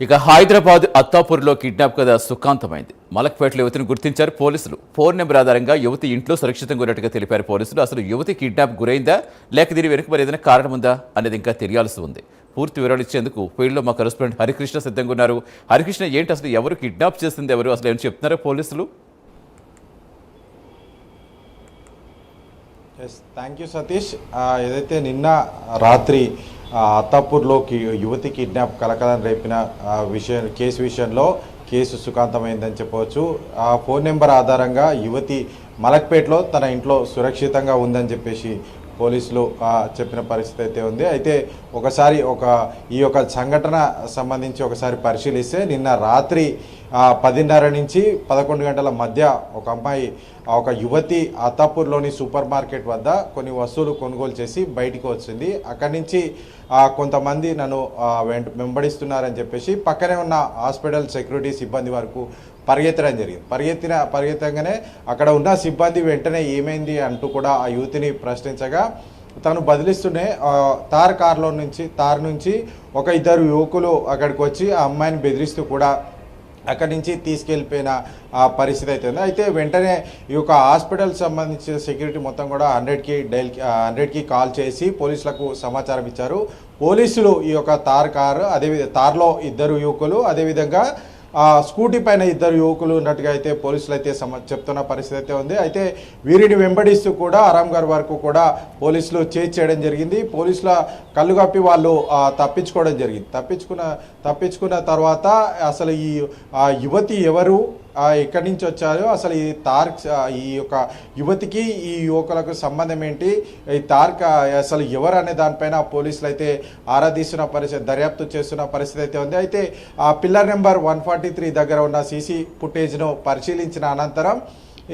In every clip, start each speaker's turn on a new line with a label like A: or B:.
A: ఇక హైదరాబాద్ అత్తాపూర్లో కిడ్నాప్ కథ సుఖాంతమైంది. మలక్పేటలో యువతిని గుర్తించారు పోలీసులు. ఫోన్ నెంబర్ ఆధారంగా యువతి ఇంట్లో సురక్షితంగా ఉన్నట్టుగా తెలిపారు పోలీసులు. అసలు యువతి కిడ్నాప్ గురైందా లేక దీని వెనుక మరి ఏదైనా కారణం ఉందా అనేది ఇంకా తెలియాల్సి ఉంది. పూర్తి వివరాలు ఇచ్చేందుకు ఫీల్డ్లో మా కరెస్పాండెంట్ హరికృష్ణ సిద్ధంగా ఉన్నారు. హరికృష్ణ, ఏంటి అసలు ఎవరు కిడ్నాప్ చేసింది, ఎవరు అసలు ఏమైనా చెప్తున్నారా పోలీసులు?
B: Thank you Satish. ఏదైతే నిన్న రాత్రి అత్తాపూర్లోకి యువతి కిడ్నాప్ కలకలం రేపిన కేసు విషయంలో కేసు సుఖాంతమైందని చెప్పవచ్చు. ఆ ఫోన్ నెంబర్ ఆధారంగా యువతి మలక్పేటలో తన ఇంట్లో సురక్షితంగా ఉందని చెప్పేసి పోలీసులు చెప్పిన పరిస్థితి అయితే ఉంది. అయితే ఒకసారి ఈ యొక్క సంఘటన సంబంధించి ఒకసారి పరిశీలిస్తే నిన్న రాత్రి 10:30 నుంచి 11 గంటల మధ్య ఒక యువతి అత్తాపూర్లోని సూపర్ మార్కెట్ వద్ద కొన్ని వస్తువులు కొనుగోలు చేసి బయటికి వచ్చింది. అక్కడి నుంచి కొంతమంది నన్ను వెంబడిస్తున్నారని చెప్పేసి పక్కనే ఉన్న హాస్పిటల్ సెక్యూరిటీ సిబ్బంది వరకు పరిగెత్తడం జరిగింది. పరిగెత్తగానే అక్కడ ఉన్న సిబ్బంది వెంటనే ఏమైంది అంటూ కూడా ఆ యువతిని ప్రశ్నించగా తను బదిలిస్తూనే తార్ నుంచి ఒక ఇద్దరు యువకులు అక్కడికి వచ్చి ఆ అమ్మాయిని బెదిరిస్తూ కూడా అక్కడి నుంచి తీసుకెళ్ళిపోయిన పరిస్థితి అయితే ఉంది. అయితే వెంటనే ఈ యొక్క హాస్పిటల్ సంబంధించిన సెక్యూరిటీ మొత్తం కూడా 100కి కాల్ చేసి పోలీసులకు సమాచారం ఇచ్చారు. పోలీసులు ఈ యొక్క తార్లో ఇద్దరు యువకులు, అదేవిధంగా స్కూటీ పైన ఇద్దరు యువకులు ఉన్నట్టుగా అయితే పోలీసులు అయితే చెప్తున్న పరిస్థితి అయితే ఉంది. అయితే వీరిని వెంబడిస్తూ కూడా ఆరాంఘర్ వరకు కూడా పోలీసులు చేయడం జరిగింది. పోలీసుల కళ్ళు కప్పి వాళ్ళు తప్పించుకోవడం జరిగింది. తప్పించుకున్న తర్వాత అసలు ఈ యువతి ఎవరు, ఎక్కడి నుంచి వచ్చారు, అసలు ఈ యొక్క యువతికి ఈ యువకులకు సంబంధం ఏంటి, ఈ అసలు ఎవరు అనే దానిపైన పోలీసులు అయితే ఆరాధిస్తున్న పరిస్థితి, దర్యాప్తు చేస్తున్న పరిస్థితి అయితే ఉంది. అయితే ఆ పిల్లర్ నెంబర్ 143 దగ్గర ఉన్న సీసీ ఫుటేజ్ను పరిశీలించిన అనంతరం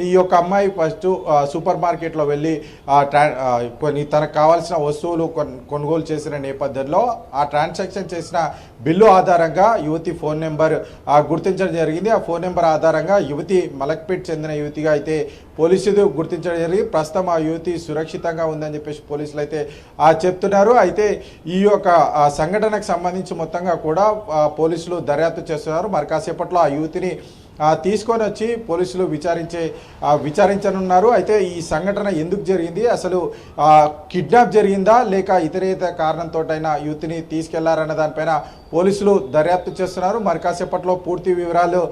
B: ఈ యొక్క అమ్మాయి ఫస్ట్ సూపర్ మార్కెట్లో వెళ్ళి కొన్ని తనకు కావాల్సిన వస్తువులు కొనుగోలు చేసిన నేపథ్యంలో ఆ ట్రాన్సాక్షన్ చేసిన బిల్లు ఆధారంగా యువతి ఫోన్ నెంబర్ గుర్తించడం జరిగింది. ఆ ఫోన్ నెంబర్ ఆధారంగా యువతి మలక్పేట్ చెందిన యువతిగా అయితే పోలీసులు గుర్తించడం జరిగింది. ప్రస్తుతం ఆ యువతి సురక్షితంగా ఉందని చెప్పేసి పోలీసులు అయితే చెప్తున్నారు. అయితే ఈ యొక్క సంఘటనకు సంబంధించి మొత్తంగా కూడా పోలీసులు దర్యాప్తు చేస్తున్నారు. మరి కాసేపట్లో ఆ యువతిని తీసుకొని వచ్చి పోలీసులు విచారించనున్నారు. అయితే ఈ సంఘటన ఎందుకు జరిగింది, అసలు కిడ్నాప్ జరిగిందా లేక ఇతరేతర కారణంతోటైనా యువతిని తీసుకెళ్లారన్న దానిపైన పోలీసులు దర్యాప్తు చేస్తున్నారు. మరి కాసేపట్లో పూర్తి వివరాలు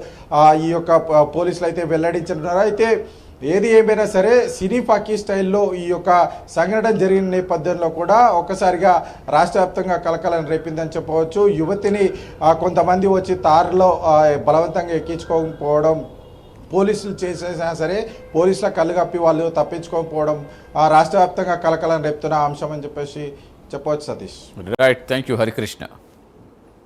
B: ఈ యొక్క పోలీసులు అయితే వెల్లడించనున్నారు. అయితే ఏది ఏమైనా సరే సినీ పాకీ స్టైల్లో ఈ యొక్క సంఘటన జరిగిన నేపథ్యంలో కూడా ఒక్కసారిగా రాష్ట్ర వ్యాప్తంగా కలకలం రేపిందని చెప్పవచ్చు. యువతిని కొంతమంది వచ్చి తారులో బలవంతంగా ఎక్కించుకోకపోవడం, పోలీసులు చేసేసినా సరే పోలీసుల కళ్ళు కప్పి వాళ్ళు తప్పించుకోకపోవడం రాష్ట్ర వ్యాప్తంగా కలకలం రేపుతున్న అంశం అని చెప్పేసి చెప్పవచ్చు. Satish,
A: right, thank you Harikrishna.